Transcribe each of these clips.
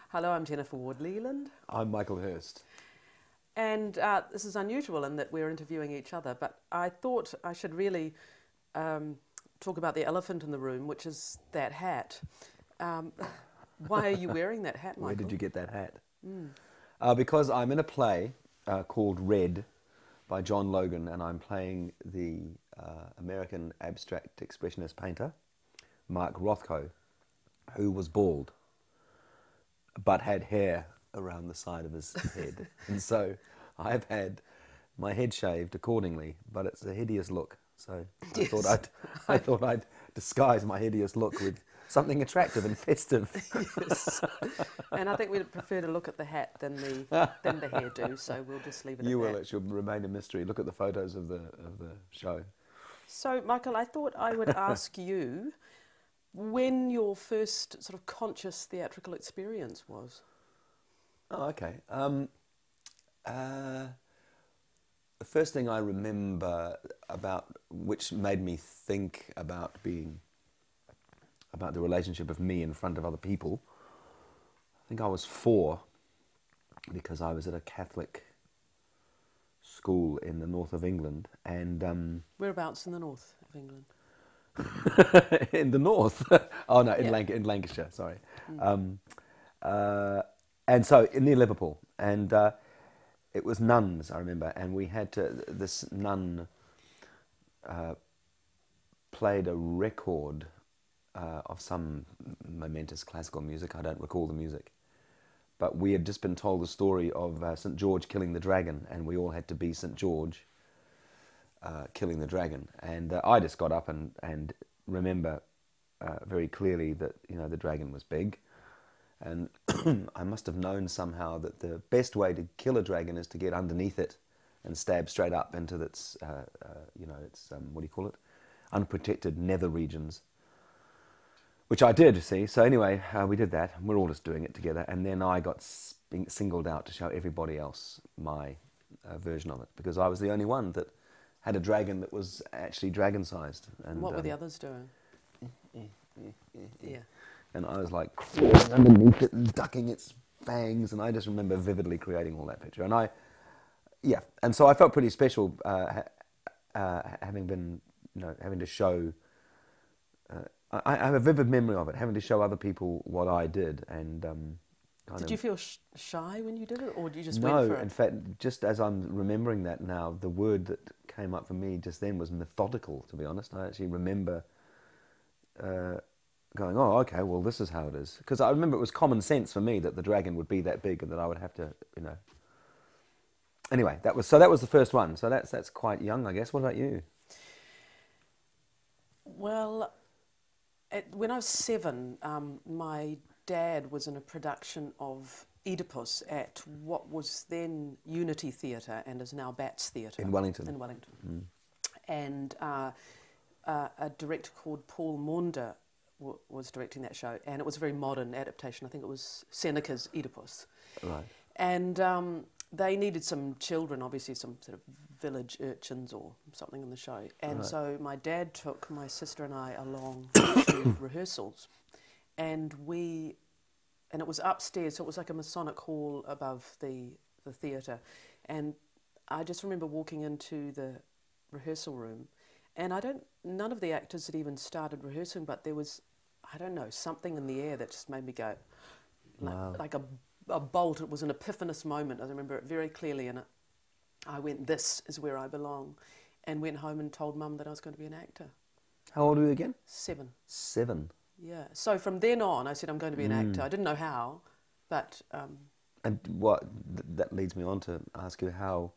Hello, I'm Jennifer Ward-Lealand. I'm Michael Hurst. And this is unusual in that we're interviewing each other, but I thought I should really talk about the elephant in the room, which is that hat. Why are you wearing that hat, Michael? Where did you get that hat? Because I'm in a play called Red by John Logan, and I'm playing the American abstract expressionist painter, Mark Rothko, who was bald, but had hair around the side of his head. And so I've had my head shaved accordingly, but it's a hideous look. So Yes. I thought I'd disguise my hideous look with something attractive and festive. Yes. And I think we'd prefer to look at the hat than the hairdo, so we'll just leave it at that. You will, it should remain a mystery. Look at the photos of the show. So, Michael, I thought I would ask you when your first sort of conscious theatrical experience was. Oh, okay. The first thing I remember about, which made me think about the relationship of me in front of other people, I think I was 4, because I was at a Catholic school in the north of England, and Whereabouts in the north of England? in the north. Oh no, in Yeah. in Lancashire. Sorry. And so near Liverpool, and it was nuns, I remember, and we had to. This nun played a record of some momentous classical music. I don't recall the music, but we had just been told the story of St. George killing the dragon, and we all had to be St. George killing the dragon. And I just got up and remember very clearly that, you know, the dragon was big, and I must have known somehow that the best way to kill a dragon is to get underneath it and stab straight up into its, you know, its what do you call it, unprotected nether regions. Which I did, you see. So anyway, we did that. We're all just doing it together. And then I got singled out to show everybody else my version of it, because I was the only one that had a dragon that was actually dragon-sized. And What were the others doing? Yeah. And I was like crawling underneath it and ducking its fangs. And I just remember vividly creating all that picture. And and so I felt pretty special having been, you know, having to show. I have a vivid memory of it, having to show other people what I did, and Did you feel shy when you did it, or did you just no, went for it? in fact, just as I'm remembering that now, the word that came up for me just then was methodical, to be honest. I actually remember going, oh, okay, well, this is how it is. Because I remember it was common sense for me that the dragon would be that big and that I would have to, you know. Anyway, that was the first one. So that's quite young, I guess. What about you? Well, when I was 7, my dad was in a production of Oedipus at what was then Unity Theatre and is now Bats Theatre. In Wellington. In Wellington. And a director called Paul Maunder was directing that show, and it was a very modern adaptation. I think it was Seneca's Oedipus. Right. And they needed some children, obviously some sort of village urchins or something in the show. And so my dad took my sister and I along to rehearsals. And it was upstairs, so it was like a Masonic hall above the theatre. And I just remember walking into the rehearsal room, and none of the actors had even started rehearsing, but there was, I don't know, something in the air that just made me go, like a bolt. It was an epiphanous moment. I remember it very clearly, and I went, this is where I belong, and went home and told Mum that I was going to be an actor. How old were you again? 7. 7. Yeah. So from then on, I said I'm going to be an actor. I didn't know how, but... And that leads me on to ask you, how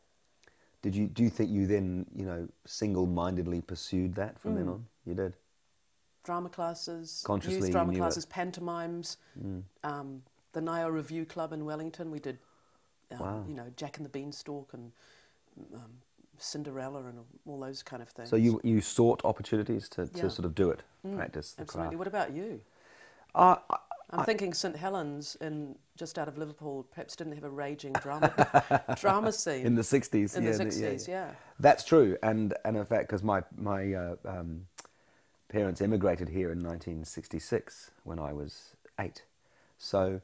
do you think you then, you know, single-mindedly pursued that from then on? You did? Drama classes, Consciously youth drama you knew classes, it. pantomimes, the Naya Review Club in Wellington. We did, you know, Jack and the Beanstalk and Cinderella and all those kind of things. So you sought opportunities to sort of do it, practice the Absolutely. craft. What about you? I'm thinking St Helens, just out of Liverpool, perhaps didn't have a raging drama scene. In the 60s. In the 60s, yeah. That's true. And in fact, because my parents emigrated here in 1966 when I was 8. So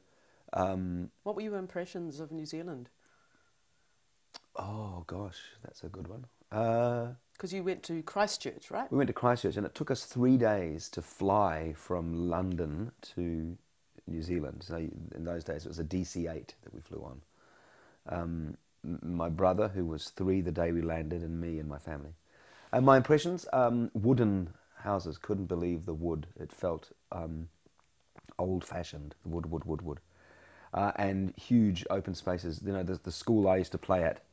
What were your impressions of New Zealand? Oh gosh, that's a good one. Because you went to Christchurch, right? We went to Christchurch, and it took us 3 days to fly from London to New Zealand. So in those days, it was a DC-8 that we flew on. My brother, who was 3 the day we landed, and me and my family. And my impressions, wooden houses. Couldn't believe the wood. It felt old-fashioned. Wood. And huge open spaces. You know, the school I used to play at,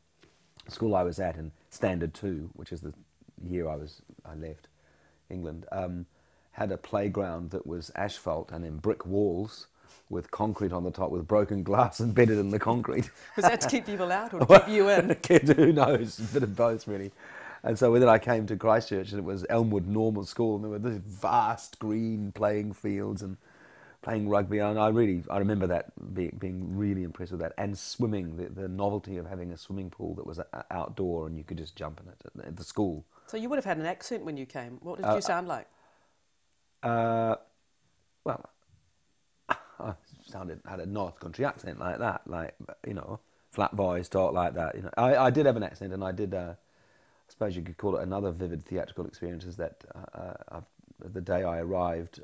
the school I was at in Standard 2, which is the year I left England, had a playground that was asphalt and then brick walls with concrete on the top with broken glass embedded in the concrete. Was that to keep people out or to keep you in? Who knows? A bit of both, really. And so then I came to Christchurch, and it was Elmwood Normal School, and there were these vast green playing fields and playing rugby, and I remember that being really impressed with that, and swimming, the novelty of having a swimming pool that was outdoor and you could just jump in it at the school. So you would have had an accent when you came. What did you sound like? Well, I had a North Country accent like that, like, you know, flat voice, talk like that. You know, I did have an accent, and I did. I suppose you could call it another vivid theatrical experience. Is that the day I arrived.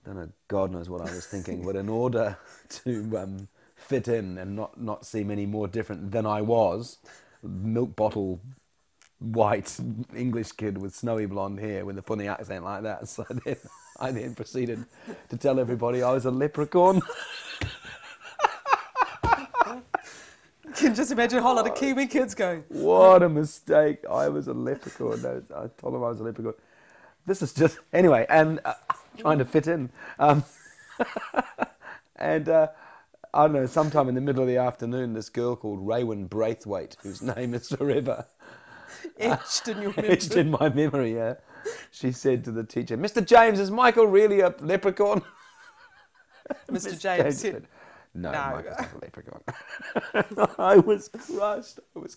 Don't know, God knows what I was thinking, but in order to fit in and not seem any more different than I was, milk bottle, white English kid with snowy blonde hair with a funny accent like that. So then I proceeded to tell everybody I was a leprechaun. You can just imagine a whole lot of Kiwi kids going, what a mistake, I was a leprechaun. I told them I was a leprechaun. This is just, anyway, and trying to fit in. And I don't know, sometime in the middle of the afternoon, this girl called Raywin Braithwaite, whose name is forever etched in your memory. Etched in my memory, yeah. She said to the teacher, Mr. James, is Michael really a leprechaun? Mr. James said, no, Michael's not a leprechaun. I was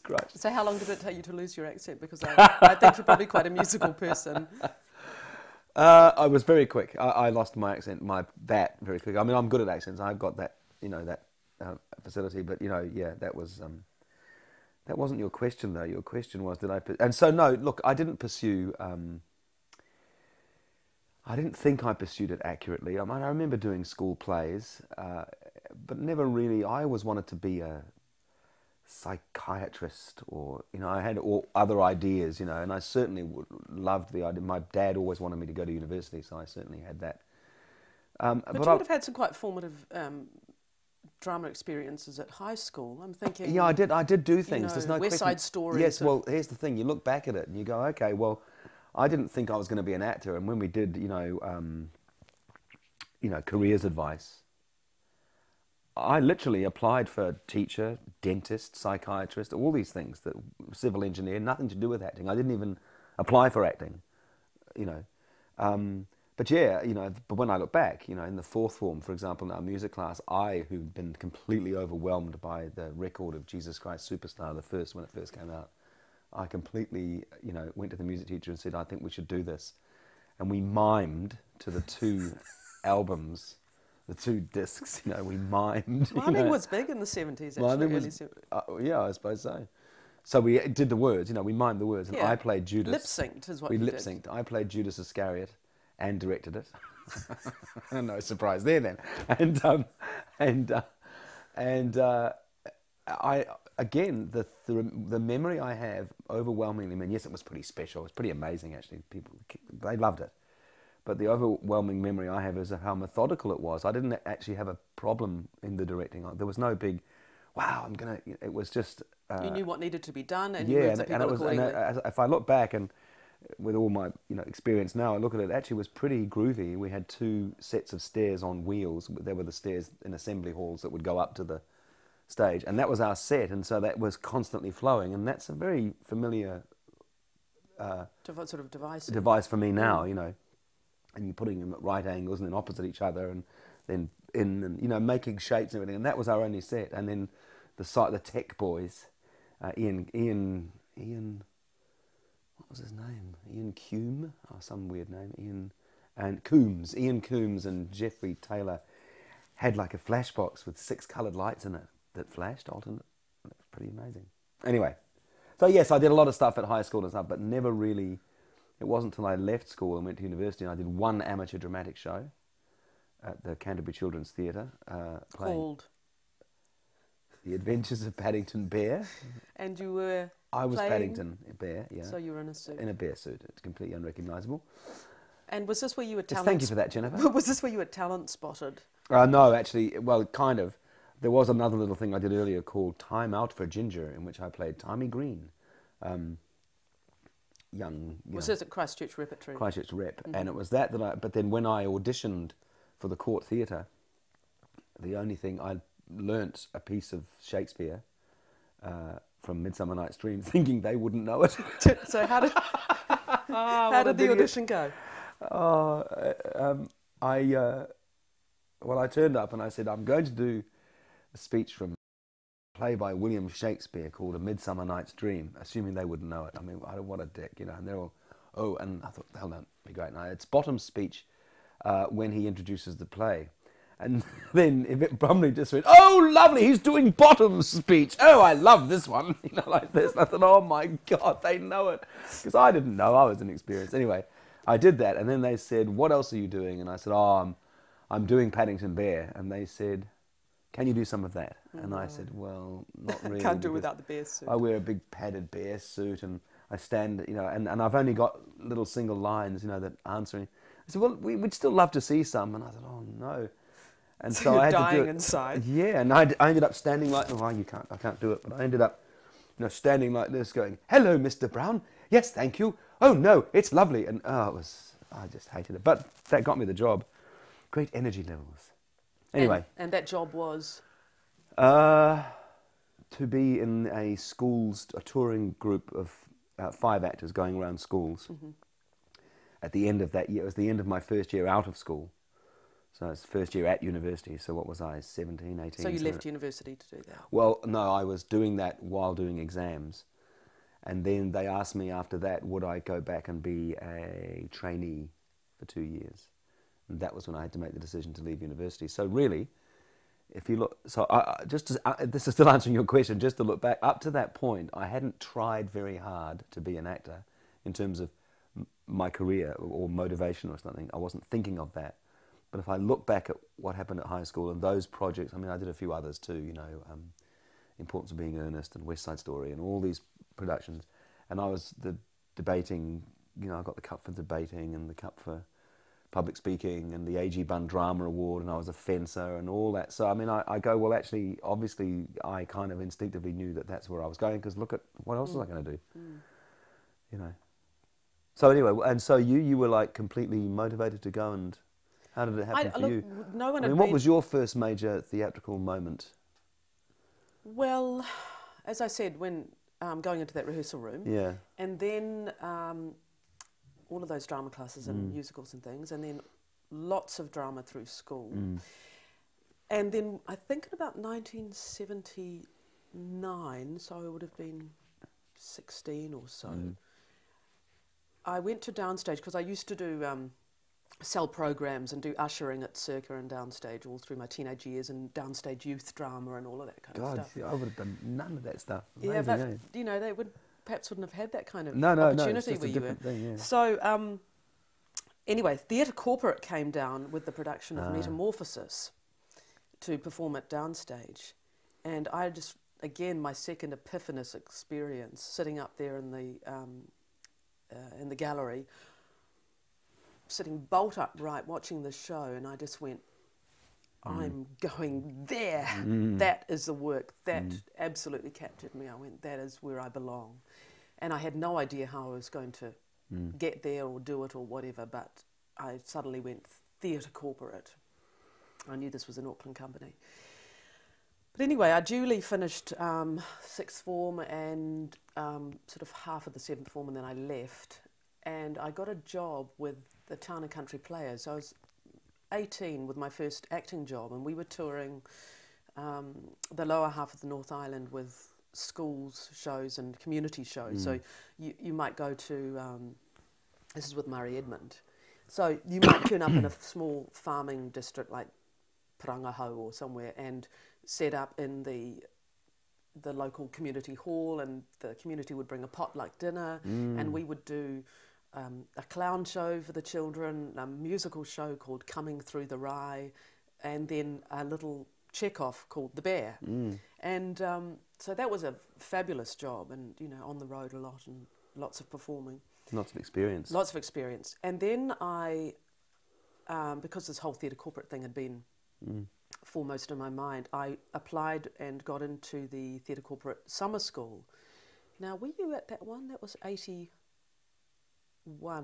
crushed. So how long did it take you to lose your accent? Because I think you're probably quite a musical person. I was very quick. I lost my accent, that very quick. I mean, I'm good at accents. I've got that, you know, that facility. But you know, yeah, that wasn't your question though. Your question was, and so no. Look, I didn't pursue. I didn't think I pursued it accurately. I mean, I remember doing school plays, but never really. I always wanted to be a psychiatrist, or, you know, I had all other ideas, you know, and I certainly loved the idea. My dad always wanted me to go to university, so I certainly had that. But you would have had some quite formative drama experiences at high school. I'm thinking. Yeah, I did do things. You know, there's no West question. Side Story. Yes, well, here's the thing. You look back at it and you go, okay, well, I didn't think I was going to be an actor, and when we did, you know, careers advice, I literally applied for teacher, dentist, psychiatrist, all these things, that civil engineer, nothing to do with acting. I didn't even apply for acting, you know. But yeah, you know, but when I look back, you know, in the fourth form, for example, in our music class, who'd been completely overwhelmed by the record of Jesus Christ Superstar, when it first came out, I completely, you know, went to the music teacher and said, I think we should do this. And we mimed to the 2 albums, the 2 discs, you know, we mimed. Miming was big in the 70s, actually. Miming was, yeah, I suppose so. So we did the words, you know, we mimed the words, and yeah. I played Judas. Lip-synced is what we you lip-synced. I played Judas Iscariot and directed it. No surprise there then. I again, the memory I have overwhelmingly, I mean, yes, it was pretty special. It was pretty amazing, actually. They loved it. But the overwhelming memory I have is of how methodical it was. I didn't actually have a problem in the directing. There was no big, wow, it was just... you knew what needed to be done, and you moved the people accordingly. If I look back, and with all my, you know, experience now, I look at it, actually was pretty groovy. We had 2 sets of stairs on wheels. There were the stairs in assembly halls that would go up to the stage, and that was our set, and so that was constantly flowing, and that's a very familiar sort of device for me now, you know. And you're putting them at right angles and then opposite each other, and then and, you know, making shapes and everything. And that was our only set. And then the tech boys, Ian, what was his name? Ian Coombs, some weird name. Ian Coombs and Jeffrey Taylor had like a flash box with 6 coloured lights in it that flashed alternate. It was pretty amazing. Anyway, so yes, I did a lot of stuff at high school and stuff, but never really. It wasn't until I left school and went to university and I did one amateur dramatic show at the Canterbury Children's Theatre. Called? The Adventures of Paddington Bear. And you were I was playing? Paddington Bear, yeah. So you were in a suit? In a bear suit. It's completely unrecognisable. And was this where you were Yes, thank you for that, Jennifer. Was this where you were talent spotted? No, actually, well, kind of. There was another little thing I did earlier called Time Out for Ginger, in which I played Tommy Green. Was this at Christchurch Repertory? Christchurch Rep. And it was that I... But then when I auditioned for the Court Theatre, the only thing I learnt a piece of Shakespeare from Midsummer Night's Dream, thinking they wouldn't know it. So how did the audition go? I turned up and I said, I'm going to do a speech from a play by William Shakespeare called A Midsummer Night's Dream, assuming they wouldn't know it. I mean, what a dick, you know. And they're all, oh, and I thought, hell, that'd be great. And it's Bottom's speech when he introduces the play. And then Yvette Brumley just went, oh, lovely, he's doing Bottom's speech. Oh, I love this one, you know, like this. And I thought, oh, my God, they know it. Because I didn't know, I was inexperienced. Anyway, I did that, and then they said, what else are you doing? And I said, oh, I'm doing Paddington Bear. And they said, can you do some of that? And I said, well, not really. Can't do without the bear suit. I wear a big padded bear suit, and I stand, you know, and I've only got little single lines, you know, that answering. I said, well, we'd still love to see some. And I thought, oh, no. And so I had dying to do it. inside. Yeah, and I ended up standing like, oh, I can't do it, but I ended up, you know, standing like this going, hello, Mr. Brown. Yes, thank you. Oh, no, it's lovely. And I just hated it. But that got me the job. Great energy levels. Anyway. And that job was? To be in a touring group of 5 actors going around schools. Mm-hmm. At the end of that year, it was the end of my first year out of school. So it's first year at university. So what was I, 17, 18? So you left university to do that? Well, no, I was doing that while doing exams. And then they asked me after that, would I go back and be a trainee for 2 years? And that was when I had to make the decision to leave university. So really, if you look, this is still answering your question, just to look back, up to that point, I hadn't tried very hard to be an actor in terms of my career or motivation or something. I wasn't thinking of that. But if I look back at what happened at high school and those projects, I mean, I did a few others too, you know, Importance of Being Earnest and West Side Story and all these productions. And I was debating, you know, I got the cup for debating and the cup for public speaking and the A.G. Bunn Drama Award, and I was a fencer and all that. So, I mean, I go, well, actually, obviously, I kind of instinctively knew that that's where I was going, because look at, what else was I going to do? You know. So anyway, and so you were like completely motivated to go, and how did it happen for you? No one I mean, what was your first major theatrical moment? Well, as I said, when going into that rehearsal room, yeah, and then all of those drama classes and musicals and things, and then lots of drama through school. And then I think in about 1979, so I would have been 16 or so, I went to Downstage, because I used to do sell programs and do ushering at Circa and Downstage all through my teenage years, and Downstage youth drama and all of that kind of stuff. God, I would have done none of that stuff. Amazing, yeah, but you know, they perhaps wouldn't have had that kind of No, opportunity it's just where a you were. Thing, yeah. So anyway, Theatre Corporate came down with the production of Metamorphosis to perform at Downstage, and I just, again, my second epiphanous experience, sitting up there in the gallery, sitting bolt upright watching the show, and I just went, I'm going there. That is the work. That absolutely captured me. I went, that is where I belong. And I had no idea how I was going to get there or do it or whatever, but I suddenly went Theatre Corporate. I knew this was an Auckland company. But anyway, I duly finished sixth form and sort of half of the seventh form, and then I left. And I got a job with the Town and Country Players. I was 18 with my first acting job, and we were touring the lower half of the North Island with schools shows and community shows. So you might go to, this is with Murray Edmund, so you might turn up in a small farming district like Parangahau or somewhere, and set up in the local community hall, and the community would bring a potluck dinner, and we would do a clown show for the children, a musical show called Coming Through the Rye, and then a little Chekhov called The Bear. And so that was a fabulous job, and, you know, on the road a lot and lots of performing. Lots of experience. Lots of experience. And then I, because this whole theatre corporate thing had been foremost in my mind, I applied and got into the theatre corporate summer school. Now, were you at that one? That was 81,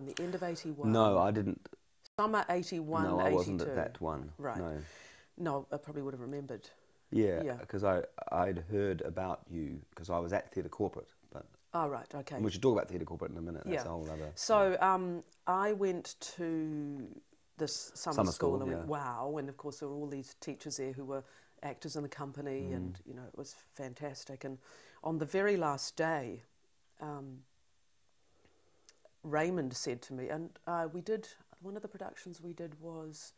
the end of 81. No, I didn't. Summer 81, No, I 82. wasn't at that one. Right. No. No, I probably would have remembered. Yeah, because I'd heard about you, because I was at theatre corporate. But oh, right, okay. we should talk about theatre corporate in a minute. That's a whole other... So I went to this summer school and went, wow, and of course there were all these teachers there who were actors in the company, and, you know, it was fantastic. And on the very last day, Raymond said to me, and we did, one of the productions we did was,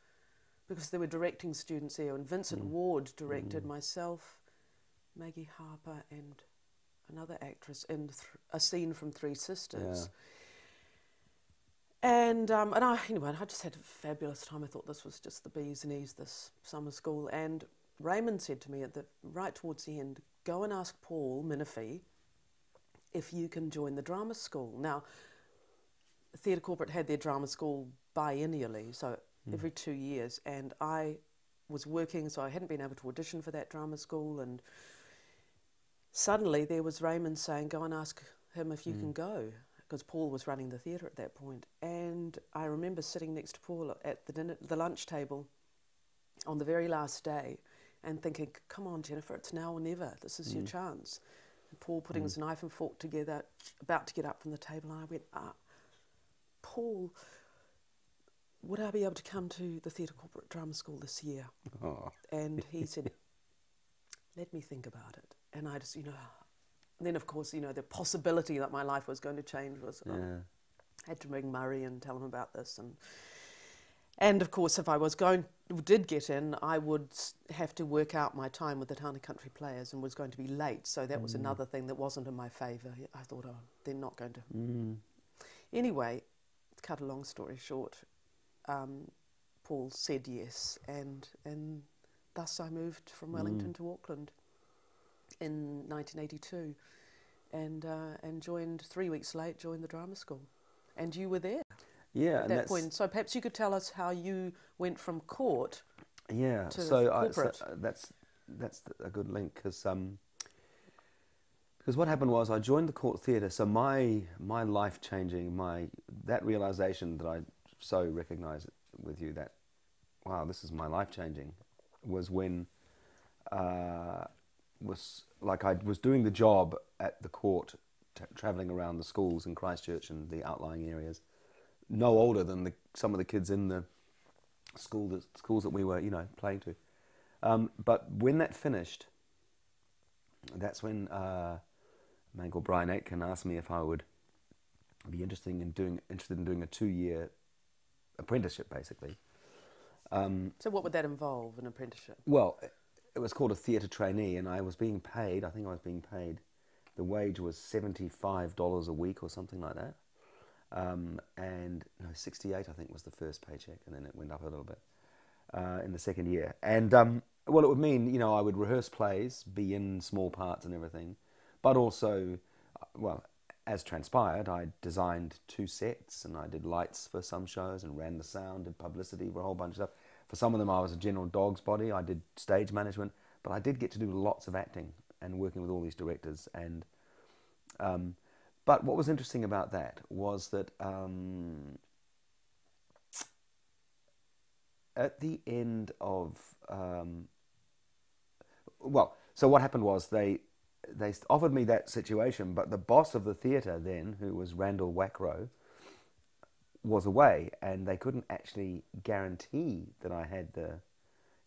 because there were directing students there, and Vincent Ward directed myself, Maggie Harper, and another actress in a scene from Three Sisters. And I, anyway, I just had a fabulous time. I thought this was just the bee's knees, this summer school. And Raymond said to me right towards the end, go and ask Paul Minifee if you can join the drama school. Now, Theatre Corporate had their drama school biennially, so every 2 years, and I was working, so I hadn't been able to audition for that drama school, and suddenly there was Raymond saying, go and ask him if you can go, because Paul was running the theatre at that point. And I remember sitting next to Paul at the lunch table on the very last day and thinking, come on, Jennifer, it's now or never. This is your chance. And Paul putting his knife and fork together, about to get up from the table, and I went, Paul, would I be able to come to the Theatre Corporate Drama School this year? Oh. And he said, let me think about it. And I just, you know, and then of course, you know, the possibility that my life was going to change was, I had to ring Murray and tell him about this. And of course, if I did get in, I would have to work out my time with the Tāna Country Players and was going to be late. So that was another thing that wasn't in my favour. I thought, they're not going to. Anyway, to cut a long story short, Paul said yes, and thus I moved from Wellington to Auckland in 1982, and joined 3 weeks late, joined the drama school, and you were there at that point. So perhaps you could tell us how you went from court to corporate. So that's a good link, because what happened was I joined the court theatre. So my life changing, that realization that I so recognise with you, that wow, this is my life changing, was when I was doing the job at the court, travelling around the schools in Christchurch and the outlying areas, no older than some of the kids in the schools that we were, you know, playing to. But when that finished, that's when a man called Brian Aitken asked me if I would be interested in doing a 2-year apprenticeship, basically. So what would that involve, an apprenticeship? Well, it was called a theatre trainee, and I was being paid, the wage was $75 a week or something like that. And no, 68 I think was the first paycheck, and then it went up a little bit in the second year. And well, it would mean, you know, I would rehearse plays, be in small parts and everything, but also, well, as transpired, I designed 2 sets, and I did lights for some shows and ran the sound, did publicity for a whole bunch of stuff. For some of them I was a general dog's body, I did stage management, but I did get to do lots of acting and working with all these directors. And but what was interesting about that was that at the end of so what happened was they offered me that situation, but the boss of the theatre then, who was Randall Wackrow, was away, and they couldn't actually guarantee that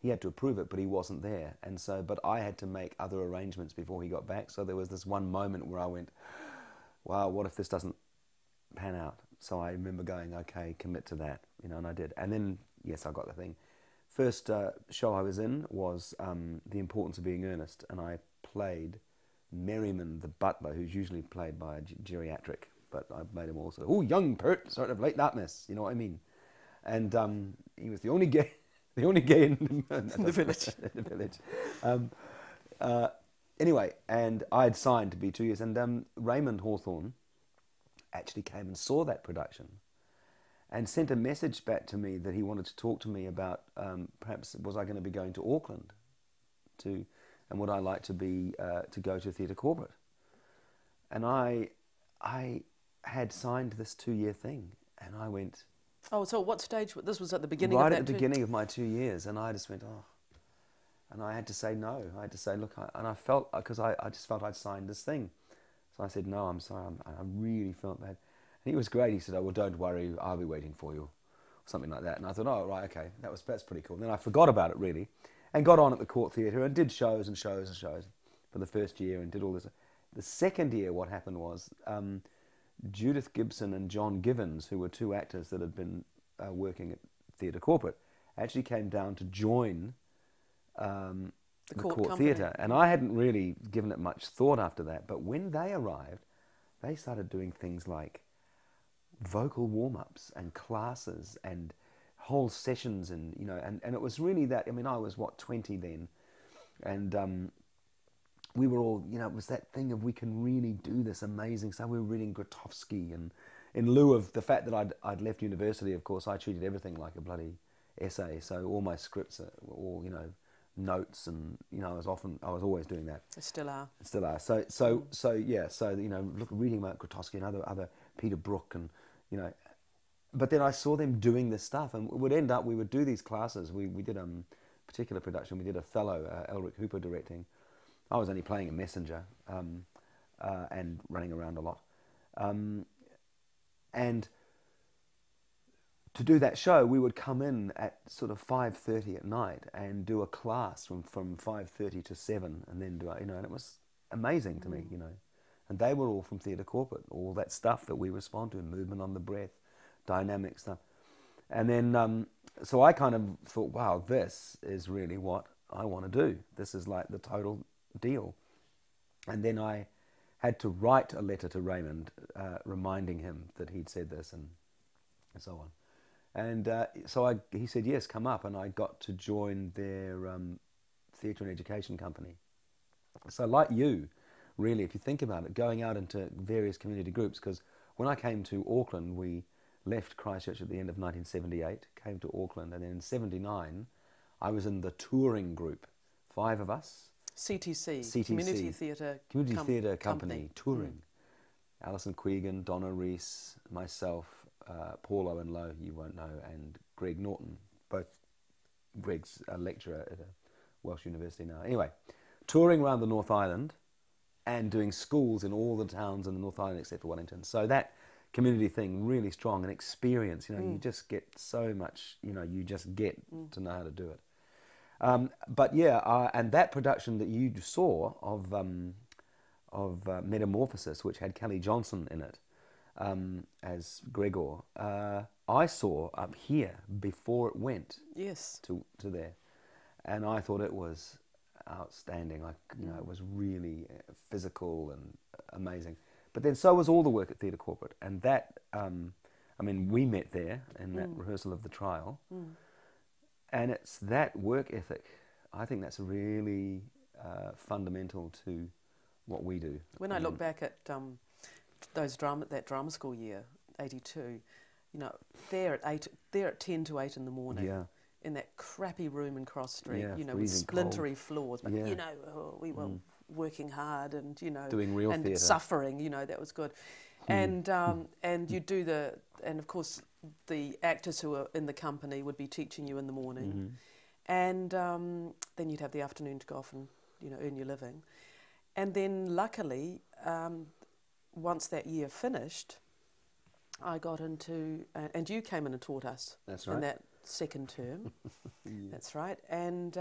he had to approve it, but he wasn't there. And so, but I had to make other arrangements before he got back. So there was this one moment where I went, wow, what if this doesn't pan out? So I remember going, okay, commit to that, you know, and I did. And then, yes, I got the thing. first show I was in was The Importance of Being Earnest, and I played Merriman the butler, who's usually played by a geriatric, but I made him also, oh, young pert, sort of like that miss, you know what I mean? And he was the only gay, in the village. In the village. Anyway, and I'd signed to be 2 years, and Raymond Hawthorne actually came and saw that production and sent a message back to me that he wanted to talk to me about perhaps was I going to be going to Auckland and would I like to be to go to theatre corporate. And I had signed this 2-year thing, and I went... Oh, so what stage? This was at the beginning right of that at the beginning of my 2 years, and I just went, oh... And I had to say no. I had to say, look, and I felt, because I just felt I'd signed this thing. So I said, no, I'm sorry, I really felt bad. And he was great. He said, oh, well, don't worry, I'll be waiting for you, or something like that. And I thought, oh, right, okay, that's pretty cool. And then I forgot about it, really, and got on at the Court Theatre and did shows and shows and shows for the first year and did all this. The second year, what happened was Judith Gibson and John Givens, who were 2 actors that had been working at Theatre Corporate, actually came down to join the Court Theatre. And I hadn't really given it much thought after that, but when they arrived, they started doing things like vocal warm-ups and classes and whole sessions, and you know, and it was really that. I mean, I was 20 then, and we were all, you know, it was that thing of we can really do this amazing stuff. We were reading Grotowski, and in lieu of the fact that I'd left university, of course, I treated everything like a bloody essay. So all my scripts were all, you know, notes, and you know, I was always doing that. They still are. Still are. So yeah. So you know, reading about Grotowski and other Peter Brook, and you know, but then I saw them doing this stuff, and we would do these classes. We did a particular production. We did Othello, Elric Hooper directing. I was only playing a messenger and running around a lot, and to do that show, we would come in at sort of 5:30 at night and do a class from 5:30 to 7, and then do, you know, and it was amazing to me, you know. And they were all from Theatre Corporate, all that stuff that we respond to, movement on the breath, dynamic stuff. And then, so I kind of thought, wow, this is really what I want to do. This is like the total deal. And then I had to write a letter to Raymond, reminding him that he'd said this, and so on. And so he said, yes, come up, and I got to join their theatre and education company. So like you, really, if you think about it, going out into various community groups, because when I came to Auckland, we left Christchurch at the end of 1978, came to Auckland, and then in 79, I was in the touring group, 5 of us. CTC. Community Theatre Company, touring. Alison Quegan, Donna Rees, myself, Paul Owen Lowe, you won't know, and Greg Norton. Greg's a lecturer at a Welsh university now. Anyway, touring around the North Island and doing schools in all the towns in the North Island except for Wellington. So that community thing, really strong, and experience, you know, you just get so much, you know, you just get to know how to do it. But yeah, and that production that you saw of Metamorphosis, which had Kelly Johnson in it, as Gregor, I saw up here before it went to there, and I thought it was outstanding. Like, you know, it was really physical and amazing. But then so was all the work at Theatre Corporate, and that, I mean, we met there in that rehearsal of the trial, and it's that work ethic. I think that's really fundamental to what we do. When I look back at that drama school year, 82, you know, they're at 10 to 8 in the morning, in that crappy room in Cross Street, you know, with splintery floors, but you know, we were working hard, and you know, doing real and theatre, suffering, you know, that was good. And you do and of course the actors who are in the company would be teaching you in the morning, and then you'd have the afternoon to go off and, you know, earn your living. And then luckily, once that year finished, I got into, and you came in and taught us. That's right. In that second term. That's right. And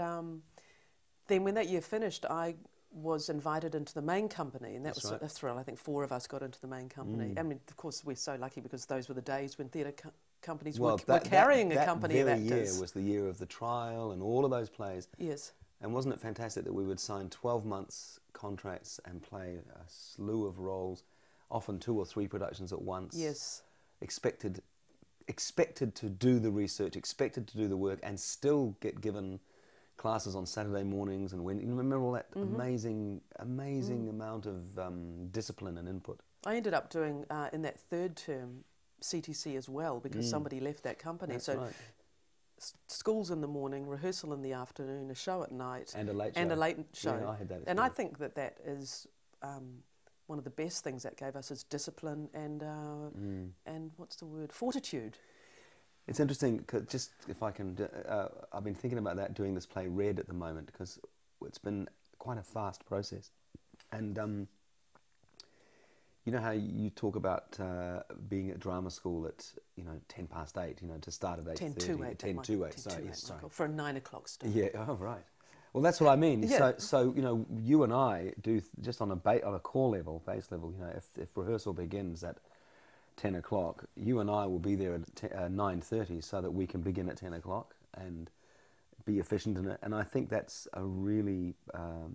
then when that year finished, I was invited into the main company, and that was a thrill. I think 4 of us got into the main company. I mean, of course, we're so lucky because those were the days when theatre companies Well, were carrying a company of actors. That very actors. year was the year of the trial and all of those plays. Yes. And wasn't it fantastic that we would sign 12 months contracts and play a slew of roles, often 2 or 3 productions at once. Yes. Expected to do the research, expected to do the work, and still get given classes on Saturday mornings. And when you remember all that amazing amount of discipline and input. I ended up doing in that third term CTC as well because somebody left that company. That's so right. School's in the morning, rehearsal in the afternoon, a show at night, And a late show. And a late show. Yeah, I had that. And I think that is one of the best things that gave us is discipline and what's the word? Fortitude. It's interesting, 'cause just if I can, I've been thinking about that doing this play Red at the moment because it's been quite a fast process. And you know how you talk about being at drama school at 8:10, to start at 8:30. 10 to 8. Sorry. For a 9 o'clock start. Yeah. Oh, right. Well, that's what I mean. Yeah. So you and I do just on a core level, base level. If rehearsal begins at 10 o'clock, you and I will be there at 9:30 so that we can begin at 10 o'clock and be efficient in it. And I think that's a really a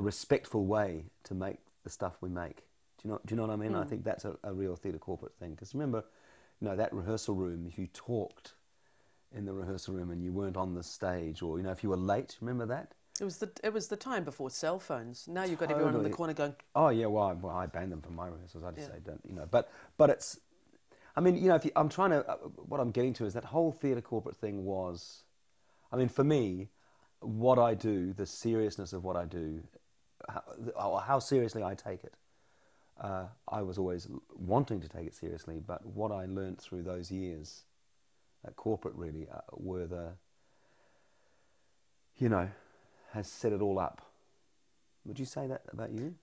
respectful way to make the stuff we make. Do you know what I mean? I think that's a real theatre corporate thing. Because remember, that rehearsal room, if you talked in the rehearsal room and you weren't on the stage, or if you were late, remember that? It was the time before cell phones. Now you've got everyone in the corner going, oh yeah, well I banned them from my rehearsals. I just say don't, but it's, I mean, I'm trying to, what I'm getting to is that whole theatre corporate thing was, I mean, for me, what I do, the seriousness of what I do, how seriously I take it. I was always wanting to take it seriously, but what I learnt through those years at corporate really were has set it all up. Would you say that about you?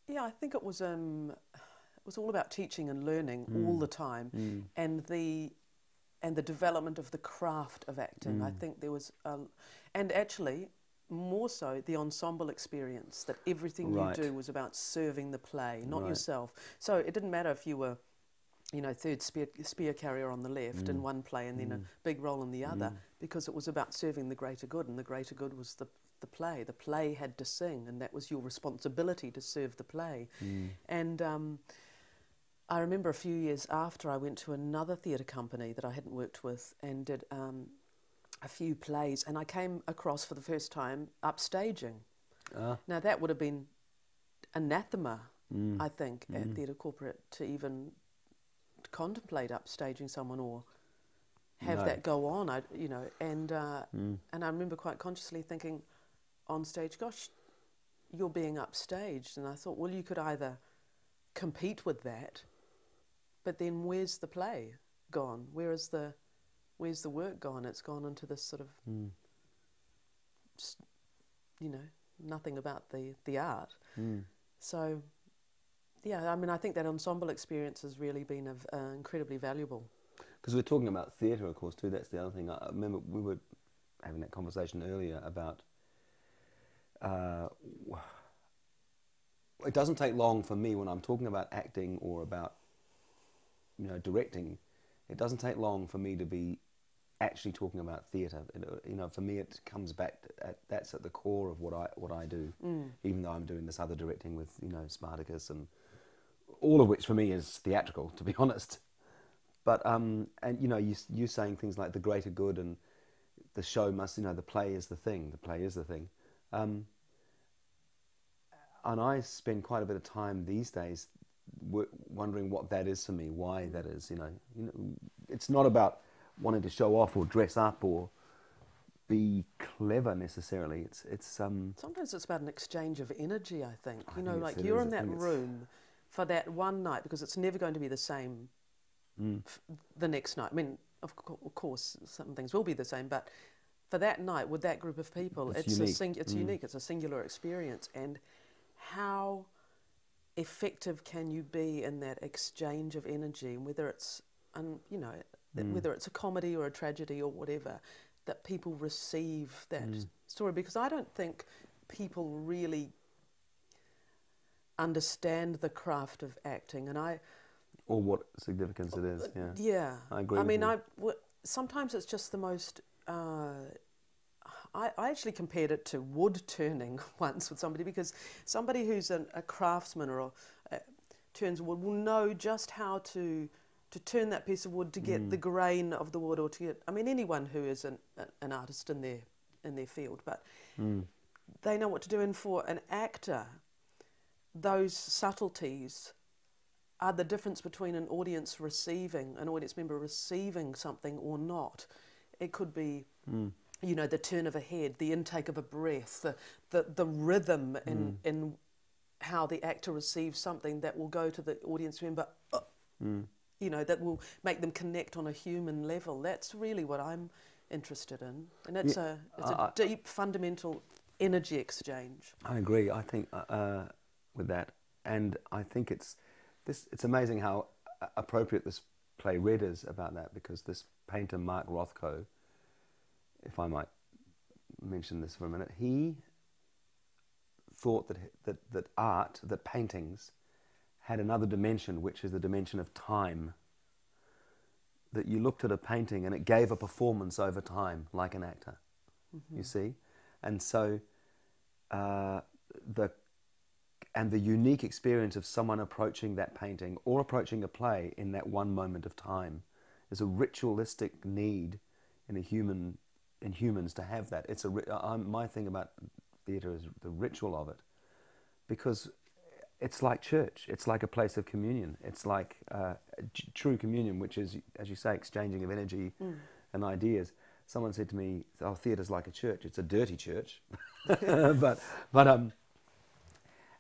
Yeah, I think it was all about teaching and learning all the time, and the development of the craft of acting. I think there was, and actually more so the ensemble experience, that everything you do was about serving the play, not yourself. So it didn't matter if you were, third spear carrier on the left in one play and then a big role in the other, because it was about serving the greater good, and the greater good was the play. The play had to sing, and that was your responsibility to serve the play. And I remember a few years after, I went to another theatre company that I hadn't worked with and did a few plays, and I came across for the first time upstaging. Now that would have been anathema, I think, at theatre corporate to even contemplate upstaging someone or have that go on. And I remember quite consciously thinking on stage, gosh, you're being upstaged. And I thought, well, you could either compete with that, but then where's the play gone? Where's the work gone? It's gone into this sort of, nothing about the art. So, yeah, I mean, I think that ensemble experience has really been incredibly valuable. Because we're talking about theatre, of course, too. That's the other thing. I remember we were having that conversation earlier about it doesn't take long for me when I'm talking about acting or about, directing. It doesn't take long for me to be actually talking about theatre. For me, it comes back that's at the core of what I do. Even though I'm doing this other directing with Spartacus and all of which for me is theatrical, to be honest. But and you saying things like the greater good and the show must, the play is the thing. The play is the thing. And I spend quite a bit of time these days wondering what that is for me, why that is. It's not about wanting to show off or dress up or be clever necessarily. It's sometimes it's about an exchange of energy. I think like you're in that room for that one night, because it's never going to be the same the next night. I mean, of course, some things will be the same, but for that night with that group of people, it's unique. It's unique. It's a singular experience, and how effective can you be in that exchange of energy, and whether it's whether it's a comedy or a tragedy or whatever, that people receive that story, because I don't think people really understand the craft of acting, and Or what significance it is, yeah. Yeah. I agree I with mean, you. sometimes it's just the most... I actually compared it to wood turning once with somebody, because somebody who's a craftsman or turns wood will know just how to turn that piece of wood to get the grain of the wood, or to get... I mean, anyone who is an artist in their field, but they know what to do. And for an actor, those subtleties are the difference between an audience member receiving something or not. It could be, you know, the turn of a head, the intake of a breath, the rhythm in how the actor receives something that will go to the audience member, you know, that will make them connect on a human level. That's really what I'm interested in. And it's a deep, fundamental energy exchange. I agree. I think with that, and I think it's amazing how appropriate this play read is about that, because this painter Mark Rothko, if I might mention this for a minute, he thought that art, that paintings, had another dimension, which is the dimension of time. That you looked at a painting and it gave a performance over time, like an actor. You see, and so the unique experience of someone approaching that painting or approaching a play in that one moment of time is a ritualistic need in humans to have that. It's my thing about theatre is the ritual of it, because it's like church. It's like a place of communion. It's like true communion, which is, as you say, exchanging of energy and ideas. Someone said to me, "Oh, theatre's like a church. It's a dirty church," but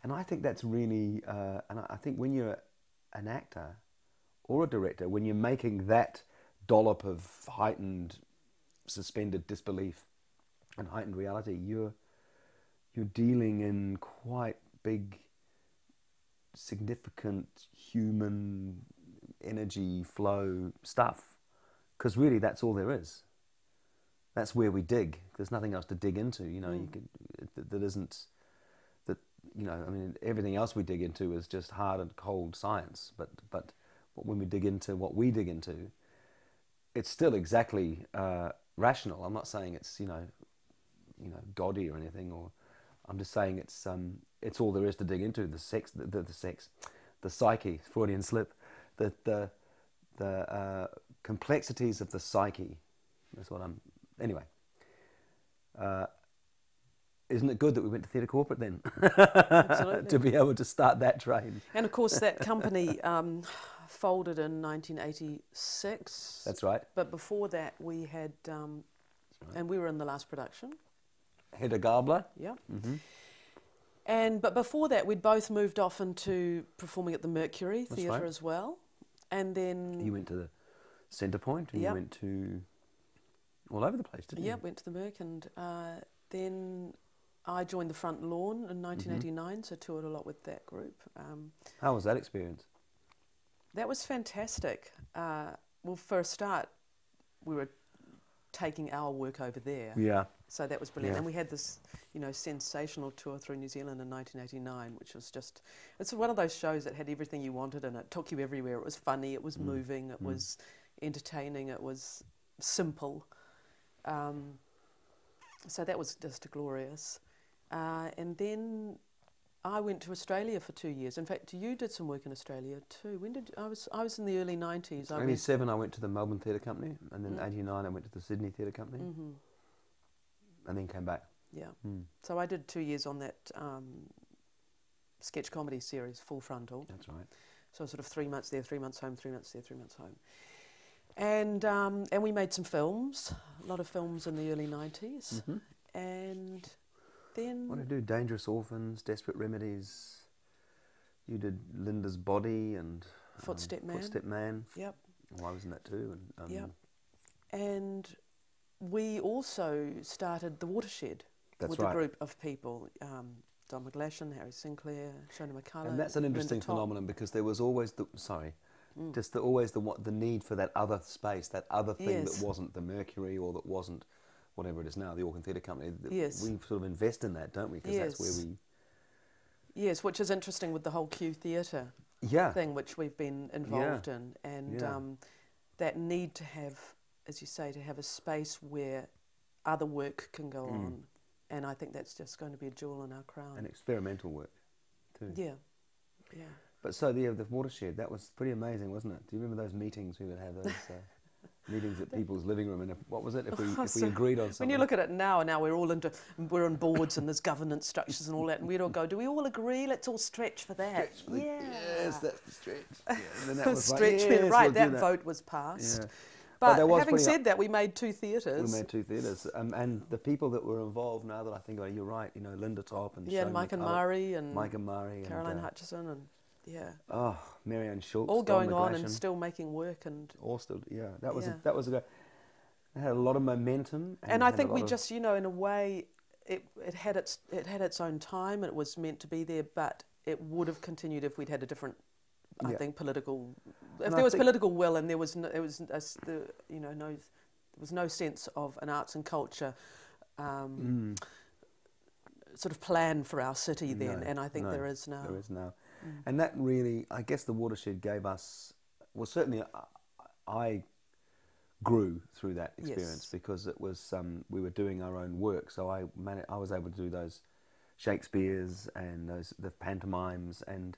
and I think that's really, and I think when you're an actor or a director, when you're making that dollop of heightened, suspended disbelief and heightened reality, you're dealing in quite big, significant human energy flow stuff, because really that's all there is. That's where we dig. There's nothing else to dig into, you know. I mean, everything else we dig into is just hard and cold science. But when we dig into what we dig into, it's still exactly rational. I'm not saying it's you know gaudy or anything, or I'm just saying it's all there is to dig into. The sex, the psyche, Freudian slip, the complexities of the psyche. That's what I'm. Anyway. Isn't it good that we went to theatre corporate then? Absolutely. To be able to start that train. And of course that company folded in 1986. That's right. But before that we had, and we were in the last production. Hedda Gabler. Yeah. But before that we'd both moved off into performing at the Mercury Theatre as well. And then... You went to the Centre Point and you went to all over the place, didn't you? Yeah, went to the Merc, and then I joined the Front Lawn in 1989, so toured a lot with that group. How was that experience? That was fantastic. Well, for a start, we were taking our work over there. Yeah. So that was brilliant. Yeah. And we had this, sensational tour through New Zealand in 1989, which was just... It's one of those shows that had everything you wanted in it. It took you everywhere. It was funny, it was moving, it was entertaining, it was simple. So that was just glorious. And then I went to Australia for 2 years. In fact, you did some work in Australia too. When did I was in the early 90s. In 87 I went to the Melbourne Theatre Company, and then in 89 I went to the Sydney Theatre Company, and then came back. Yeah. So I did 2 years on that sketch comedy series, Full Frontal. That's right. So sort of 3 months there, 3 months home, 3 months there, 3 months home. And we made some films, a lot of films in the early 90s. And then... What did you do? Dangerous Orphans, Desperate Remedies. You did Linda's Body and... Footstep Man. Footstep Man. Yep. Well, I was in that too. And, yep. And we also started the Watershed with a group of people. Don McGlashan, Harry Sinclair, Shona McCullough. And that's an interesting phenomenon, because there was always the... always the need for that other space, that other thing that wasn't the Mercury, or that wasn't whatever it is now, the Auckland Theatre Company. Yes. We sort of invest in that, don't we? Because that's where we... Yes, which is interesting with the whole Q Theatre thing which we've been involved in, and that need to have, as you say, to have a space where other work can go on, and I think that's just going to be a jewel in our crown. And experimental work too. Yeah. But so the watershed, that was pretty amazing, wasn't it? Do you remember those meetings we would have, those meetings at people's living room? And what was it, if we agreed on something? When you look at it now we're on boards and there's governance structures and all that, and we'd all go, do we all agree? Let's all stretch for that. Yes, that's the stretch. Yeah. And then that was stretch, like, yes, right, we'll that vote was passed. Yeah. But having said that, we made 2 theatres. We made 2 theatres, and the people that were involved, now that I think about it, you're right, you know, Linda Top and Mike and Murray and Caroline and, Hutchison and Marianne Schultz, all going on and still making work and all still that was a good. It had a lot of momentum, and I think we just, you know, in a way, it had its own time and it was meant to be there, but it would have continued if we'd had a different, I think, political. If there was political will and there was no sense of an arts and culture sort of plan for our city then, and I think there is now. There is now. And that really, I guess the watershed gave us, well, certainly I grew through that experience because it was, we were doing our own work, so I was able to do those Shakespeare's and the pantomimes and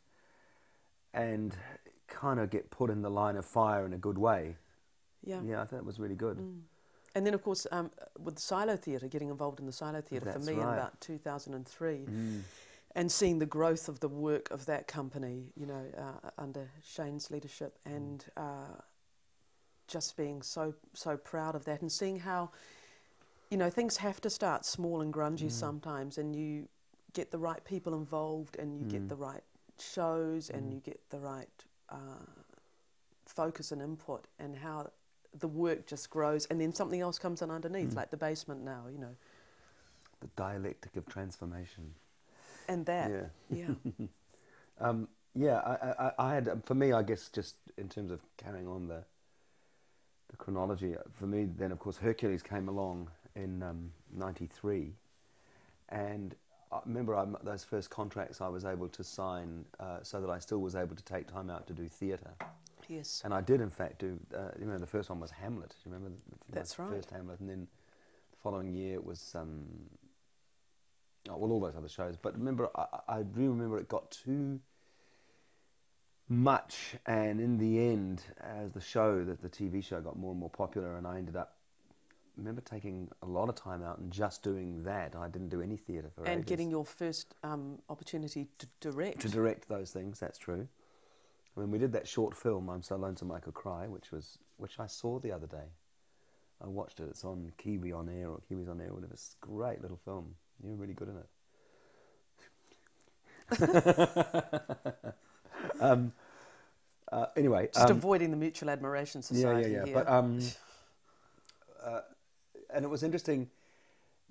kind of get put in the line of fire in a good way. Yeah, I thought it was really good. And then, of course, with the Silo Theatre, getting involved in the Silo Theatre for me in about 2003, and seeing the growth of the work of that company, you know, under Shane's leadership, and just being so proud of that, and seeing how, you know, things have to start small and grungy sometimes, and you get the right people involved, and you get the right shows, and you get the right focus and input, and how the work just grows, and then something else comes in underneath, like the basement now, you know. The dialectic of transformation. And that, I had, for me, I guess, just in terms of carrying on the chronology, for me, then, of course, Hercules came along in 93, and I remember those first contracts I was able to sign so that I still was able to take time out to do theatre. Yes. And I did, in fact, do, you know, the first one was Hamlet. Do you remember That's right. First Hamlet? And then the following year it was, all those other shows. But remember, I do remember it got too much. And in the end, as the TV show got more and more popular, and I ended up, I remember taking a lot of time out and just doing that. I didn't do any theatre for ages. And getting your first opportunity to direct. To direct those things, that's true. I mean, we did that short film, I'm So Lonesome I Could Cry, which I saw the other day. I watched it. It's on Kiwi on Air or Kiwis on Air, whatever. It's a great little film. You're really good in it. Anyway, just avoiding the Mutual Admiration Society. Yeah. Here. But and it was interesting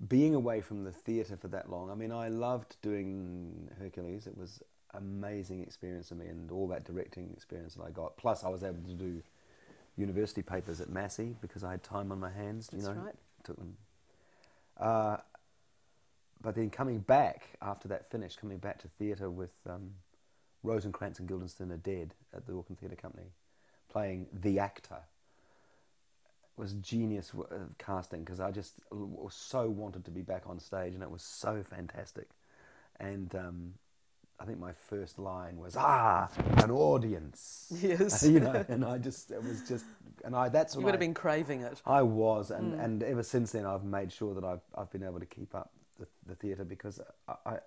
being away from the theatre for that long. I mean, I loved doing Hercules. It was amazing experience for me, and all that directing experience that I got. Plus, I was able to do university papers at Massey because I had time on my hands. That's right. Took them. But then coming back after that finished, coming back to theatre with Rosencrantz and Guildenstern Are Dead at the Auckland Theatre Company, playing the actor, was genius casting because I just so wanted to be back on stage, and it was so fantastic. And I think my first line was an audience. Yes. You know, and that's what you would have been craving it. I was, and ever since then I've made sure that I've been able to keep up the theatre because I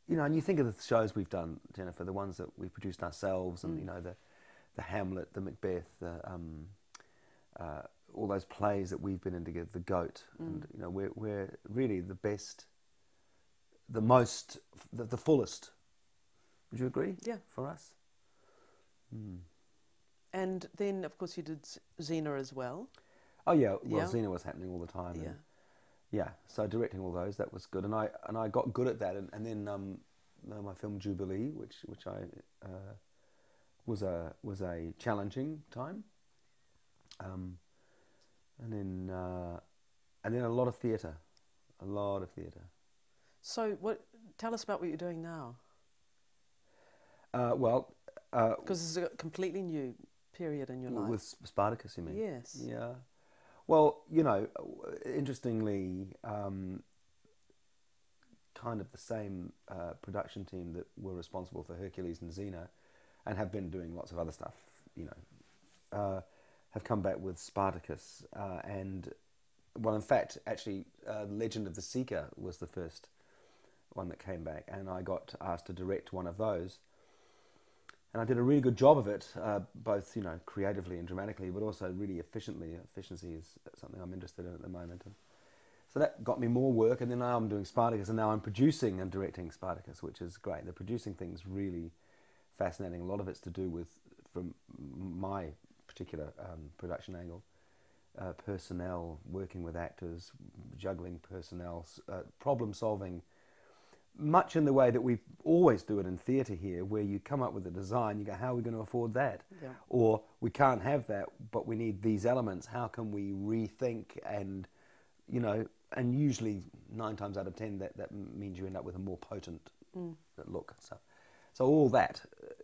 you know, and you think of the shows we've done, Jennifer, the ones that we produced ourselves, and you know, the Hamlet, the Macbeth, all those plays that we've been in together, the Goat, and you know, we're really the best, the most, the fullest. Would you agree? Yeah. For us. And then, of course, you did Xena as well. Oh yeah, well, Xena was happening all the time. Yeah. And, yeah, so directing all those, that was good, and I got good at that, and then my film Jubilee, which was a challenging time, and then a lot of theatre. So tell us about what you're doing now. Well, Because this is a completely new period in your life. With Spartacus, you mean? Yes. Yeah. Well, you know, interestingly, kind of the same production team that were responsible for Hercules and Xena, and have been doing lots of other stuff, you know, have come back with Spartacus. And, well, in fact, actually, Legend of the Seeker was the first one that came back, and I got asked to direct one of those. And I did a really good job of it, both, you know, creatively and dramatically, but also really efficiently. Efficiency is something I'm interested in at the moment. And so that got me more work, and then now I'm doing Spartacus, and now I'm producing and directing Spartacus, which is great. The producing thing's really fascinating. A lot of it's to do with, from my particular production angle, personnel, working with actors, juggling personnel, problem solving, much in the way that we always do it in theatre here, where you come up with a design, you go, how are we going to afford that? Yeah. Or we can't have that, but we need these elements. How can we rethink? And, you know, and usually 9 times out of 10, that means you end up with a more potent look and stuff. So all that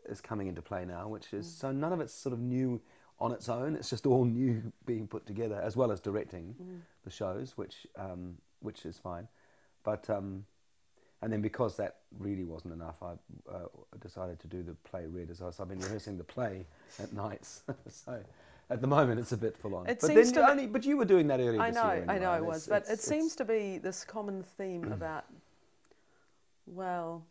is coming into play now, which is, so none of it's sort of new on its own. It's just all new being put together, as well as directing the shows, which is fine. But, and then because that really wasn't enough, I decided to do the play Red as well. So I've been rehearsing the play at nights. So at the moment it's a bit full on. But you were doing that earlier this year. I know it was. But it seems to be this common theme about, well,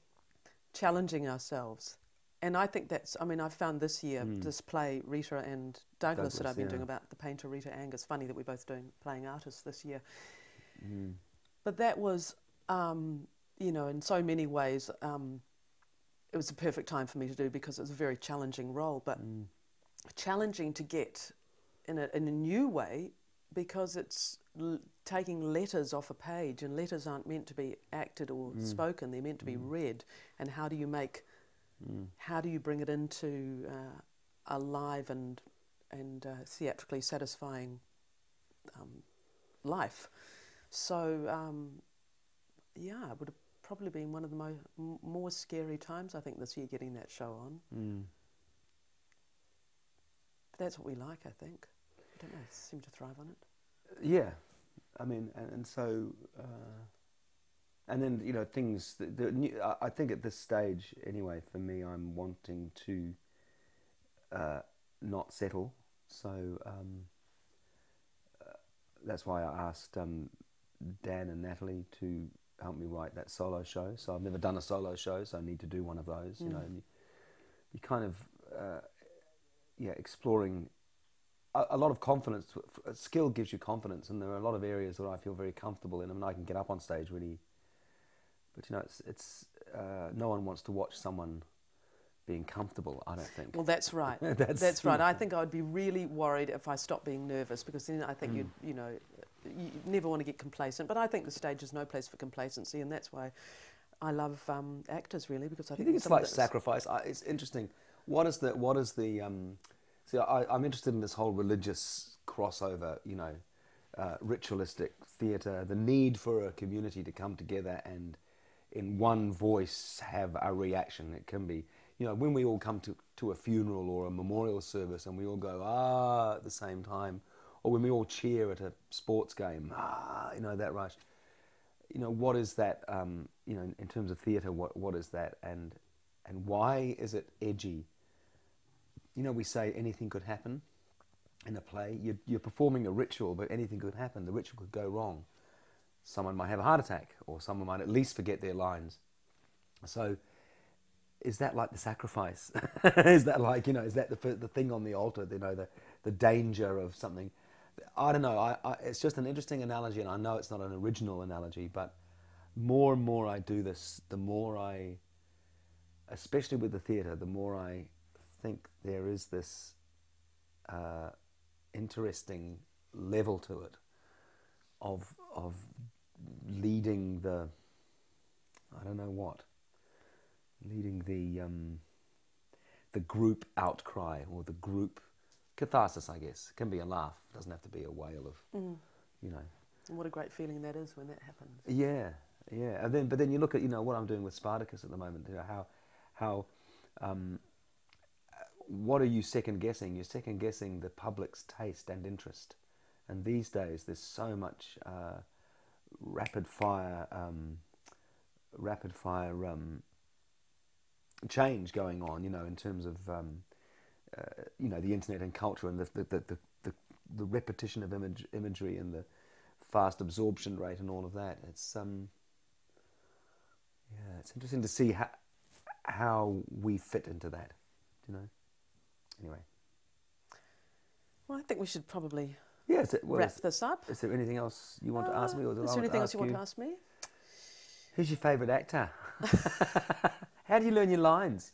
challenging ourselves. And I think that's, I mean, I found this year, this play, Rita and Douglas that I've been doing about the painter Rita Angus. Funny that we're both playing artists this year. But that was... you know, in so many ways, it was a perfect time for me to do, because it was a very challenging role, but challenging to get in a new way, because it's taking letters off a page, and letters aren't meant to be acted or spoken, they're meant to be read. And how do you make, how do you bring it into a live and theatrically satisfying life? So, yeah, it would have probably been one of the more scary times, I think, this year, getting that show on. But that's what we like, I think. I don't know, seem to thrive on it. Yeah, I mean, and so, and then, you know, things, I think at this stage, anyway, for me, I'm wanting to not settle. So that's why I asked Dan and Natalie to help me write that solo show. So I've never done a solo show, so I need to do one of those. You know, and you kind of exploring a lot of confidence. Skill gives you confidence, and there are a lot of areas that I feel very comfortable in. I mean, I can get up on stage really, but you know, it's no one wants to watch someone being comfortable, I don't think. Well, that's right. That's right. I think I'd be really worried if I stopped being nervous, because then I think you know, you never want to get complacent. But I think the stage is no place for complacency, and that's why I love actors, really, because I think it's like sacrifice. It's interesting. What is the see, I'm interested in this whole religious crossover, you know, ritualistic theatre, the need for a community to come together and in one voice have a reaction. It can be, you know, when we all come to a funeral or a memorial service and we all go, at the same time, or when we all cheer at a sports game, you know, that rush. You know, what is that, you know, in terms of theatre, what is that, and why is it edgy? You know, we say anything could happen in a play. You're performing a ritual, but anything could happen. The ritual could go wrong. Someone might have a heart attack, or someone might at least forget their lines. So, is that like the sacrifice? Is that like, you know, is that the thing on the altar? You know, the danger of something. I don't know. It's just an interesting analogy, and I know it's not an original analogy, but more and more I do this, the more I, especially with the theatre, the more I think there is this interesting level to it of leading the, I don't know what, leading the group outcry, or the group catharsis, I guess. It can be a laugh. It doesn't have to be a wail of, you know. And what a great feeling that is when that happens. Yeah. But then you look at, you know, what I'm doing with Spartacus at the moment. You know, how what are you second guessing? You're second guessing the public's taste and interest. And these days, there's so much rapid fire change going on, in terms of the internet and culture, and the repetition of imagery and the fast absorption rate and all of that. It's it's interesting to see how we fit into that, Anyway. Well, I think we should probably wrap this up. Is there anything else you want to ask me? Or is there anything else you want to ask me? Who's your favourite actor? How do you learn your lines?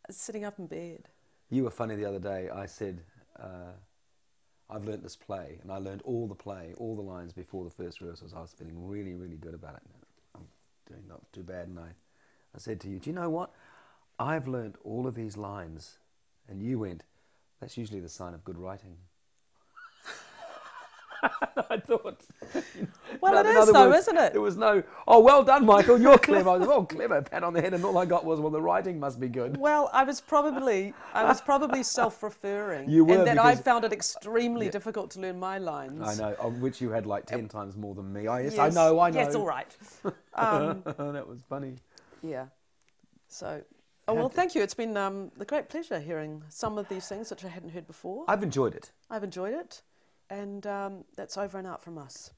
Sitting up in bed. You were funny the other day. I said, I've learnt this play, and I learned all the lines before the first rehearsals. I was feeling really, really good about it. I'm doing not too bad, and I said to you, do you know what? I've learnt all of these lines. And you went, that's usually the sign of good writing. I thought. Well, it is though, isn't it? There was no, oh, well done, Michael, you're clever. I was, oh, clever, pat on the head, and all I got was, well, the writing must be good. Well, I was probably self-referring. You were, and that I found it extremely difficult to learn my lines. I know, of which you had like 10 times more than me. Yes, yes, I know. Yes, all right. That was funny. Yeah. So, well, thank you. It's been a great pleasure hearing some of these things which I hadn't heard before. I've enjoyed it. I've enjoyed it. And that's over and out from us.